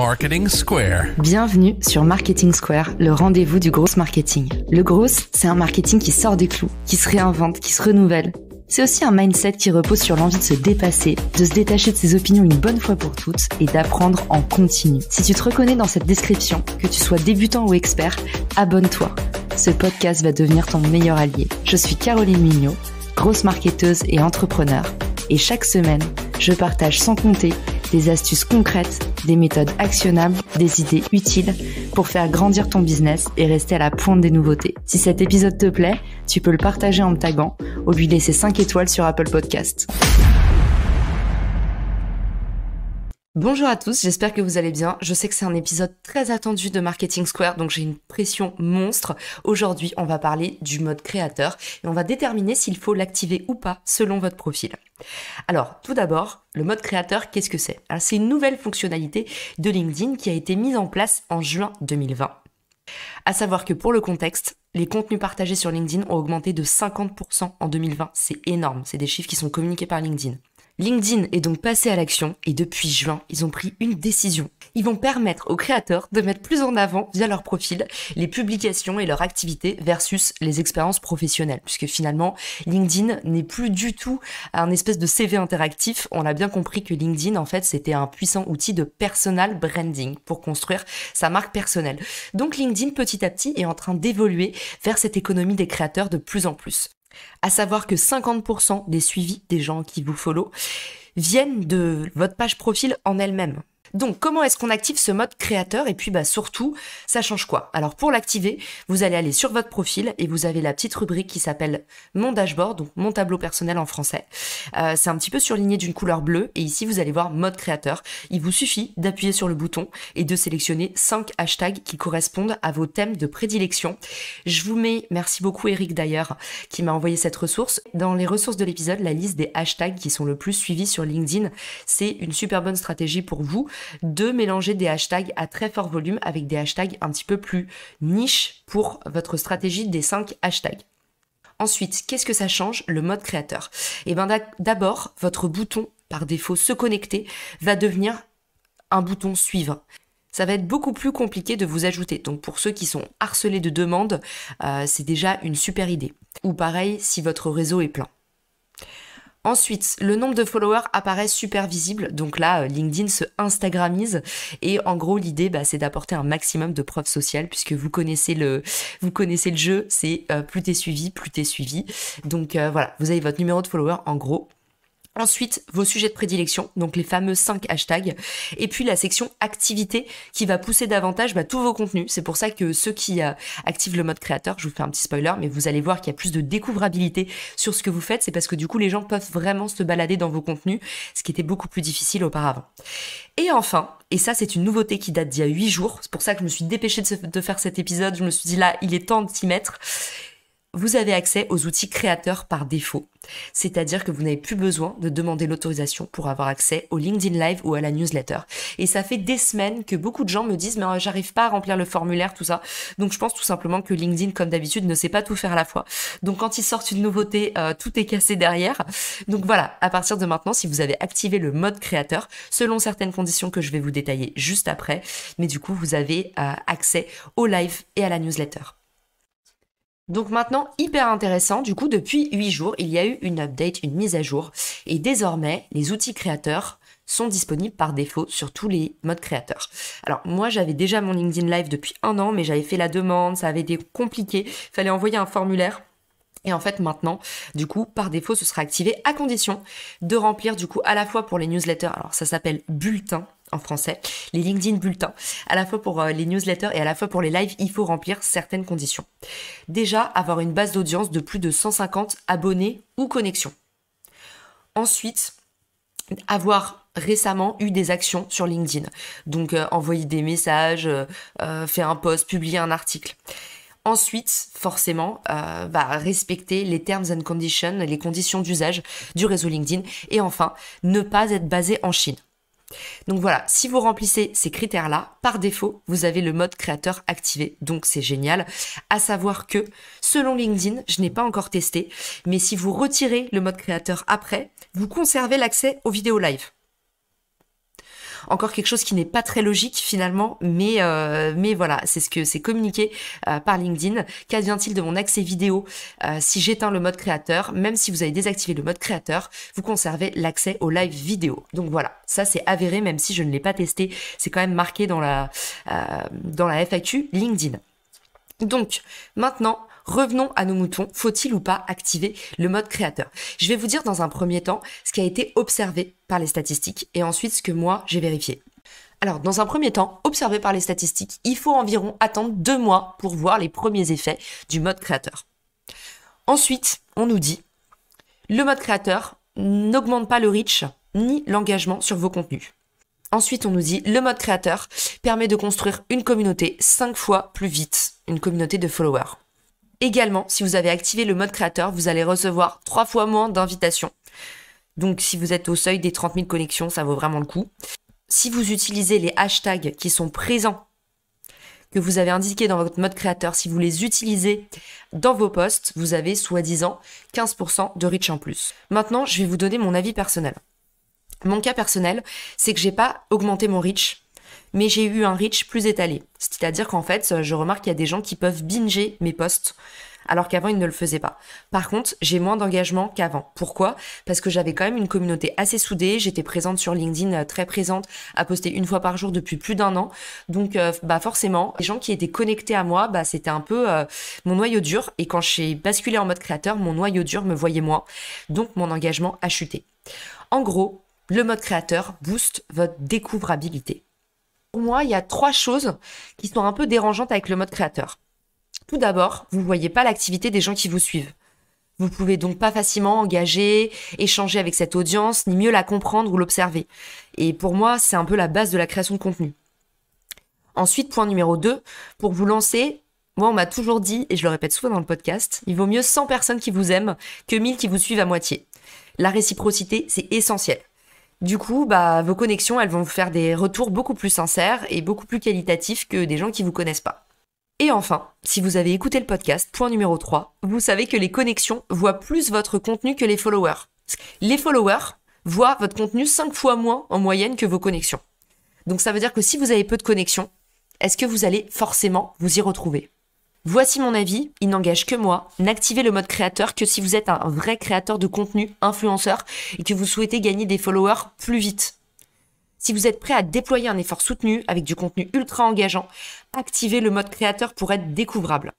Marketing Square. Bienvenue sur Marketing Square, le rendez-vous du gros marketing. Le gros, c'est un marketing qui sort des clous, qui se réinvente, qui se renouvelle. C'est aussi un mindset qui repose sur l'envie de se dépasser, de se détacher de ses opinions une bonne fois pour toutes et d'apprendre en continu. Si tu te reconnais dans cette description, que tu sois débutant ou expert, abonne-toi. Ce podcast va devenir ton meilleur allié. Je suis Caroline Mignot, grosse marketeuse et entrepreneur. Et chaque semaine, je partage sans compter des astuces concrètes, des méthodes actionnables, des idées utiles pour faire grandir ton business et rester à la pointe des nouveautés. Si cet épisode te plaît, tu peux le partager en me taguant ou lui laisser 5 étoiles sur Apple Podcasts. Bonjour à tous, j'espère que vous allez bien. Je sais que c'est un épisode très attendu de Marketing Square, donc j'ai une pression monstre. Aujourd'hui, on va parler du mode créateur et on va déterminer s'il faut l'activer ou pas selon votre profil. Alors, tout d'abord, le mode créateur, qu'est-ce que c'est ? Alors, c'est une nouvelle fonctionnalité de LinkedIn qui a été mise en place en juin 2020. À savoir que pour le contexte, les contenus partagés sur LinkedIn ont augmenté de 50% en 2020. C'est énorme, c'est des chiffres qui sont communiqués par LinkedIn. LinkedIn est donc passé à l'action et depuis juin, ils ont pris une décision. Ils vont permettre aux créateurs de mettre plus en avant, via leur profil, les publications et leur activité versus les expériences professionnelles. Puisque finalement, LinkedIn n'est plus du tout un espèce de CV interactif. On a bien compris que LinkedIn, en fait, c'était un puissant outil de personal branding pour construire sa marque personnelle. Donc LinkedIn, petit à petit, est en train d'évoluer vers cette économie des créateurs de plus en plus. À savoir que 50% des suivis des gens qui vous follow viennent de votre page profil en elle-même. Donc, comment est-ce qu'on active ce mode créateur ? Et puis, surtout, ça change quoi ? Alors, pour l'activer, vous allez aller sur votre profil et vous avez la petite rubrique qui s'appelle Mon dashboard, donc mon tableau personnel en français. C'est un petit peu surligné d'une couleur bleue et ici, vous allez voir mode créateur. Il vous suffit d'appuyer sur le bouton et de sélectionner 5 hashtags qui correspondent à vos thèmes de prédilection. Je vous mets, merci beaucoup Eric d'ailleurs, qui m'a envoyé cette ressource. Dans les ressources de l'épisode, la liste des hashtags qui sont le plus suivis sur LinkedIn, c'est une super bonne stratégie pour vous de mélanger des hashtags à très fort volume avec des hashtags un petit peu plus niche pour votre stratégie des 5 hashtags. Ensuite, qu'est-ce que ça change, le mode créateur ? Eh bien, d'abord, votre bouton, par défaut, se connecter, va devenir un bouton suivre. Ça va être beaucoup plus compliqué de vous ajouter. Donc, pour ceux qui sont harcelés de demandes, c'est déjà une super idée. Ou pareil, si votre réseau est plein. Ensuite, le nombre de followers apparaît super visible, donc là, LinkedIn se Instagramise et en gros, l'idée, c'est d'apporter un maximum de preuves sociales puisque vous connaissez le jeu, c'est plus t'es suivi, plus t'es suivi. Donc voilà, vous avez votre numéro de followers en gros. Ensuite, vos sujets de prédilection, donc les fameux 5 hashtags, et puis la section activité qui va pousser davantage tous vos contenus. C'est pour ça que ceux qui activent le mode créateur, je vous fais un petit spoiler, mais vous allez voir qu'il y a plus de découvrabilité sur ce que vous faites. C'est parce que du coup, les gens peuvent vraiment se balader dans vos contenus, ce qui était beaucoup plus difficile auparavant. Et enfin, et ça c'est une nouveauté qui date d'il y a 8 jours, c'est pour ça que je me suis dépêchée de faire cet épisode, je me suis dit là, il est temps de s'y mettre. Vous avez accès aux outils créateurs par défaut, c'est-à-dire que vous n'avez plus besoin de demander l'autorisation pour avoir accès au LinkedIn Live ou à la newsletter. Et ça fait des semaines que beaucoup de gens me disent « mais j'arrive pas à remplir le formulaire, tout ça ». Donc je pense tout simplement que LinkedIn, comme d'habitude, ne sait pas tout faire à la fois. Donc quand ils sortent une nouveauté, tout est cassé derrière. Donc voilà, à partir de maintenant, si vous avez activé le mode créateur, selon certaines conditions que je vais vous détailler juste après, mais du coup, vous avez accès au live et à la newsletter. Donc maintenant, hyper intéressant, du coup, depuis 8 jours, il y a eu une update, une mise à jour. Et désormais, les outils créateurs sont disponibles par défaut sur tous les modes créateurs. Alors moi, j'avais déjà mon LinkedIn Live depuis 1 an, mais j'avais fait la demande, ça avait été compliqué, il fallait envoyer un formulaire. Et en fait, maintenant, du coup, par défaut, ce sera activé à condition de remplir, du coup, à la fois pour les newsletters, alors ça s'appelle bulletin en français, les LinkedIn bulletins, à la fois pour les newsletters et à la fois pour les lives, il faut remplir certaines conditions. Déjà, avoir une base d'audience de plus de 150 abonnés ou connexions. Ensuite, avoir récemment eu des actions sur LinkedIn. Donc, envoyer des messages, faire un post, publier un article. Ensuite, forcément, respecter les terms and conditions, les conditions d'usage du réseau LinkedIn. Et enfin, ne pas être basé en Chine. Donc voilà, si vous remplissez ces critères-là, par défaut, vous avez le mode créateur activé. Donc c'est génial. À savoir que, selon LinkedIn, je n'ai pas encore testé, mais si vous retirez le mode créateur après, vous conservez l'accès aux vidéos live. Encore quelque chose qui n'est pas très logique finalement, mais voilà, c'est ce que c'est communiqué par LinkedIn. Qu'advient-il de mon accès vidéo si j'éteins le mode créateur? Même si vous avez désactivé le mode créateur, vous conservez l'accès au live vidéo. Donc voilà, ça c'est avéré, même si je ne l'ai pas testé, c'est quand même marqué dans la FAQ LinkedIn. Donc maintenant, revenons à nos moutons. Faut-il ou pas activer le mode créateur? Je vais vous dire dans un premier temps ce qui a été observé par les statistiques et ensuite ce que moi j'ai vérifié. Alors, dans un premier temps, observé par les statistiques, il faut environ attendre 2 mois pour voir les premiers effets du mode créateur. Ensuite, on nous dit, le mode créateur n'augmente pas le reach ni l'engagement sur vos contenus. Ensuite, on nous dit, le mode créateur permet de construire une communauté 5 fois plus vite, une communauté de followers. Également, si vous avez activé le mode créateur, vous allez recevoir 3 fois moins d'invitations. Donc, si vous êtes au seuil des 30 000 connexions, ça vaut vraiment le coup. Si vous utilisez les hashtags qui sont présents, que vous avez indiqués dans votre mode créateur, si vous les utilisez dans vos posts, vous avez soi-disant 15% de reach en plus. Maintenant, je vais vous donner mon avis personnel. Mon cas personnel, c'est que j'ai pas augmenté mon reach, mais j'ai eu un reach plus étalé. C'est-à-dire qu'en fait, je remarque qu'il y a des gens qui peuvent binger mes posts, alors qu'avant, ils ne le faisaient pas. Par contre, j'ai moins d'engagement qu'avant. Pourquoi? Parce que j'avais quand même une communauté assez soudée, j'étais présente sur LinkedIn, très présente, à poster 1 fois par jour depuis plus d'1 an. Donc, forcément, les gens qui étaient connectés à moi, c'était un peu mon noyau dur. Et quand j'ai basculé en mode créateur, mon noyau dur me voyait moins. Donc, mon engagement a chuté. En gros, le mode créateur booste votre découvrabilité. Pour moi, il y a 3 choses qui sont un peu dérangeantes avec le mode créateur. Tout d'abord, vous ne voyez pas l'activité des gens qui vous suivent. Vous pouvez donc pas facilement engager, échanger avec cette audience, ni mieux la comprendre ou l'observer. Et pour moi, c'est un peu la base de la création de contenu. Ensuite, point numéro 2, pour vous lancer, moi on m'a toujours dit, et je le répète souvent dans le podcast, il vaut mieux 100 personnes qui vous aiment que 1000 qui vous suivent à moitié. La réciprocité, c'est essentiel. Du coup, vos connexions, elles vont vous faire des retours beaucoup plus sincères et beaucoup plus qualitatifs que des gens qui vous connaissent pas. Et enfin, si vous avez écouté le podcast, point numéro 3, vous savez que les connexions voient plus votre contenu que les followers. Les followers voient votre contenu 5 fois moins en moyenne que vos connexions. Donc ça veut dire que si vous avez peu de connexions, est-ce que vous allez forcément vous y retrouver? Voici mon avis, il n'engage que moi. N'activez le mode créateur que si vous êtes un vrai créateur de contenu, influenceur, et que vous souhaitez gagner des followers plus vite. Si vous êtes prêt à déployer un effort soutenu avec du contenu ultra engageant, activez le mode créateur pour être découvrable.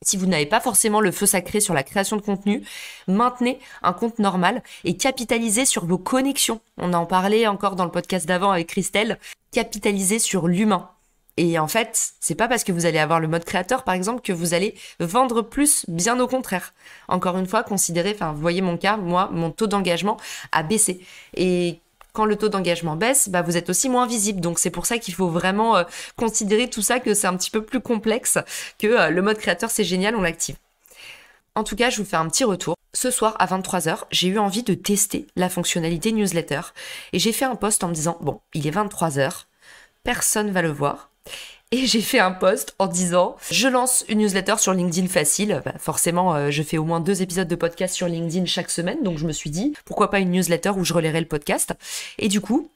Si vous n'avez pas forcément le feu sacré sur la création de contenu, maintenez un compte normal et capitalisez sur vos connexions. On en parlait encore dans le podcast d'avant avec Christelle. Capitalisez sur l'humain. Et en fait, c'est pas parce que vous allez avoir le mode créateur, par exemple, que vous allez vendre plus, bien au contraire. Encore une fois, considérez, vous voyez mon cas, moi, mon taux d'engagement a baissé. Et quand le taux d'engagement baisse, vous êtes aussi moins visible. Donc c'est pour ça qu'il faut vraiment considérer tout ça, que c'est un petit peu plus complexe que le mode créateur, c'est génial, on l'active. En tout cas, je vous fais un petit retour. Ce soir, à 23h, j'ai eu envie de tester la fonctionnalité newsletter. Et j'ai fait un post en me disant, bon, il est 23h, personne va le voir. Et j'ai fait un post en disant, je lance une newsletter sur LinkedIn facile. Forcément, je fais au moins 2 épisodes de podcast sur LinkedIn chaque semaine. Donc je me suis dit, pourquoi pas une newsletter où je relayerai le podcast. Et du coup,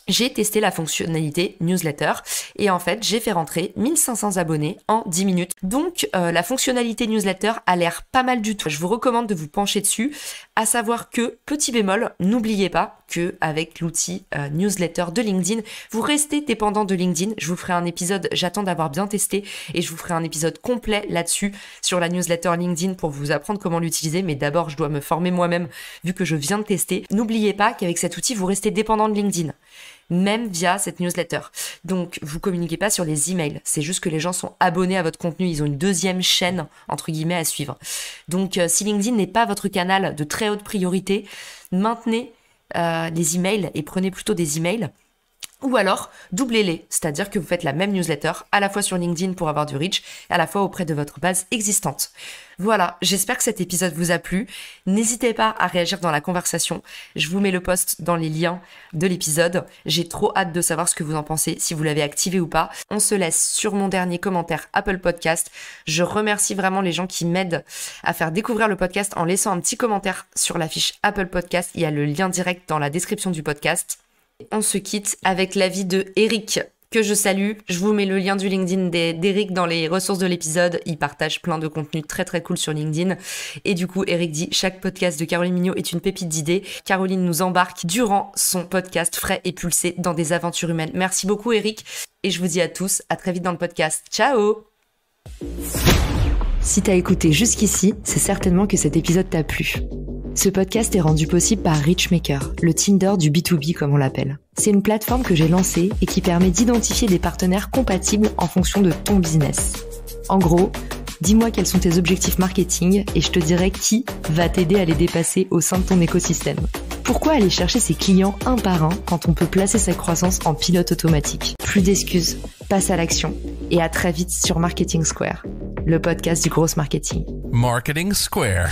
j'ai testé la fonctionnalité newsletter et en fait, j'ai fait rentrer 1500 abonnés en 10 minutes. Donc, la fonctionnalité newsletter a l'air pas mal du tout. Je vous recommande de vous pencher dessus, à savoir que, petit bémol, n'oubliez pas que avec l'outil newsletter de LinkedIn, vous restez dépendant de LinkedIn. Je vous ferai un épisode, j'attends d'avoir bien testé et je vous ferai un épisode complet là-dessus sur la newsletter LinkedIn pour vous apprendre comment l'utiliser. Mais d'abord, je dois me former moi-même vu que je viens de tester. N'oubliez pas qu'avec cet outil, vous restez dépendant de LinkedIn, même via cette newsletter. Donc, vous communiquez pas sur les emails. C'est juste que les gens sont abonnés à votre contenu. Ils ont une deuxième chaîne, entre guillemets, à suivre. Donc, si LinkedIn n'est pas votre canal de très haute priorité, maintenez les emails et prenez plutôt des emails. Ou alors, doublez-les, c'est-à-dire que vous faites la même newsletter à la fois sur LinkedIn pour avoir du reach et à la fois auprès de votre base existante. Voilà, j'espère que cet épisode vous a plu. N'hésitez pas à réagir dans la conversation. Je vous mets le post dans les liens de l'épisode. J'ai trop hâte de savoir ce que vous en pensez, si vous l'avez activé ou pas. On se laisse sur mon dernier commentaire Apple Podcast. Je remercie vraiment les gens qui m'aident à faire découvrir le podcast en laissant un petit commentaire sur la fiche Apple Podcast. Il y a le lien direct dans la description du podcast. On se quitte avec l'avis de Eric, que je salue. Je vous mets le lien du LinkedIn d'Eric dans les ressources de l'épisode. Il partage plein de contenus très très cool sur LinkedIn. Et du coup, Eric dit « Chaque podcast de Caroline Mignot est une pépite d'idées. Caroline nous embarque durant son podcast frais et pulsé dans des aventures humaines. » Merci beaucoup Eric. Et je vous dis à tous, à très vite dans le podcast. Ciao! Si t'as écouté jusqu'ici, c'est certainement que cet épisode t'a plu. Ce podcast est rendu possible par Richmaker, le Tinder du B2B comme on l'appelle. C'est une plateforme que j'ai lancée et qui permet d'identifier des partenaires compatibles en fonction de ton business. En gros, dis-moi quels sont tes objectifs marketing et je te dirai qui va t'aider à les dépasser au sein de ton écosystème. Pourquoi aller chercher ses clients un par un quand on peut placer sa croissance en pilote automatique? Plus d'excuses, passe à l'action et à très vite sur Marketing Square, le podcast du gros marketing. Marketing Square.